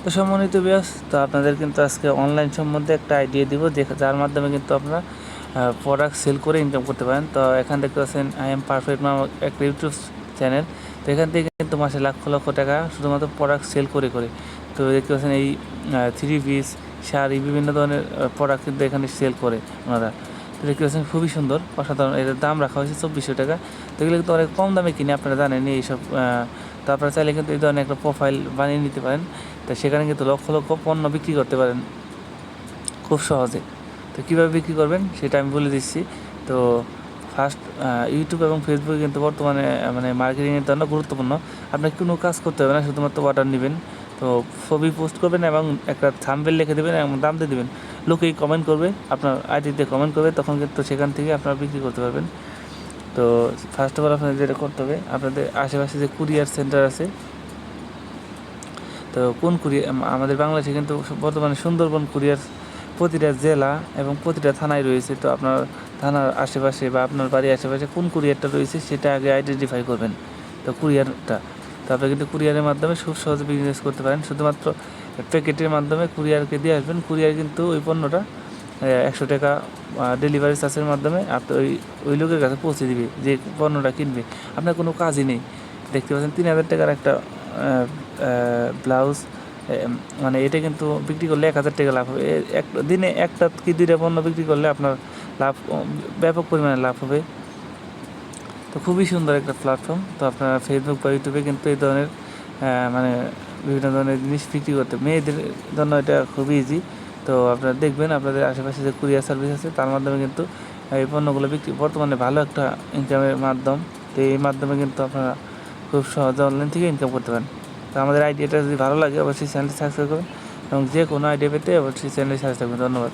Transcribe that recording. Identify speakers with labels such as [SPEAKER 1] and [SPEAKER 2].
[SPEAKER 1] তো সম্মানিত ভিউয়ার্স, তো আপনাদের কিন্তু আজকে অনলাইন সম্বন্ধে একটা আইডিয়া দিব, যার মাধ্যমে কিন্তু আপনারা প্রোডাক্ট সেল করে ইনকাম করতে পারেন। তো এখান দেখতে পাচ্ছেন আই এম পারফেক্ট নামক একটা ইউটিউব চ্যানেল। তো এখান থেকে কিন্তু মাসে লক্ষ লক্ষ টাকা শুধুমাত্র প্রোডাক্ট সেল করে। তো দেখতে পাচ্ছেন এই থ্রি পিস, শাড়ি, বিভিন্ন ধরনের প্রোডাক্ট কিন্তু এখানে সেল করে ওনারা। তো দেখতে পাচ্ছেন খুবই সুন্দর, অসাধারণ। এটার দাম রাখা হয়েছে 2400 টাকা। তো এগুলো কিন্তু অনেক কম দামে কিনে, আপনারা জানেন এইসব। তো আপনারা চাইলে কিন্তু এই ধরনের একটা প্রোফাইল বানিয়ে নিতে পারেন। তো সেখানে কিন্তু লক্ষ লক্ষ পণ্য বিক্রি করতে পারেন খুব সহজে। তো কীভাবে বিক্রি করবেন সেটা আমি বলে দিচ্ছি। তো ফার্স্ট, ইউটিউব এবং ফেসবুকে কিন্তু বর্তমানে মানে মার্কেটিংয়ের জন্য গুরুত্বপূর্ণ। আপনাকে কোনো কাজ করতে হবে না, শুধুমাত্র অর্ডার নেবেন। তো ছবি পোস্ট করবেন এবং একটা থাম্বনেল লিখে দেবেন এবং দাম দিয়ে দেবেন। লোকেই কমেন্ট করবে, আপনার আইডিতে কমেন্ট করবে, তখন কিন্তু সেখান থেকে আপনারা বিক্রি করতে পারবেন। তো ফার্স্ট অফ অল আপনাদের যেটা করতে হবে, আপনাদের আশেপাশে যে কুরিয়ার সেন্টার আছে, তো কোন কুরিয়ার, আমাদের বাংলাদেশে কিন্তু বর্তমানে সুন্দরবন কুরিয়ার প্রতিটা জেলা এবং প্রতিটা থানায় রয়েছে। তো আপনার থানার আশেপাশে বা আপনার বাড়ির আশেপাশে কোন কুরিয়ারটা রয়েছে সেটা আগে আইডেন্টিফাই করবেন। তো কুরিয়ারটা, তো আপনি কিন্তু কুরিয়ারের মাধ্যমে খুব সহজে বিজনেস করতে পারেন। শুধুমাত্র প্যাকেটের মাধ্যমে কুরিয়ারকে দিয়ে আসবেন। কুরিয়ার কিন্তু ওই পণ্যটা 100 টাকা ডেলিভারি চার্জের মাধ্যমে আপনি ওই লোকের কাছে পৌঁছে দিবে যে পণ্যটা কিনবে। আপনার কোনো কাজই নেই। দেখতে পাচ্ছেন 3000 টাকার একটা ব্লাউজ, মানে এটা কিন্তু বিক্রি করলে 1000 টাকা লাভ হবে। এক দিনে একটা কি দুইটা পণ্য বিক্রি করলে আপনার লাভ ব্যাপক পরিমাণে লাভ হবে। তো খুবই সুন্দর একটা প্ল্যাটফর্ম। তো আপনারা ফেসবুক বা ইউটিউবে কিন্তু এই ধরনের মানে বিভিন্ন ধরনের জিনিস বিক্রি করতে, মেয়েদের জন্য এটা খুবই ইজি। তো আপনারা দেখবেন আপনাদের আশেপাশে যে কুরিয়ার সার্ভিস আছে তার মাধ্যমে কিন্তু এই পণ্যগুলো বিক্রি বর্তমানে ভালো একটা ইনকামের মাধ্যম। তো এই মাধ্যমে কিন্তু আপনারা খুব সহজে অনলাইন থেকে ইনকাম করতে পারেন। তো আমাদের আইডিয়াটা যদি ভালো লাগে অবশ্যই চ্যানেলটি সাবস্ক্রাইব করবেন এবং যে কোনো আইডিয়া পেতে অবশ্যই চ্যানেলটি সাবস্ক্রাইব করবেন। ধন্যবাদ।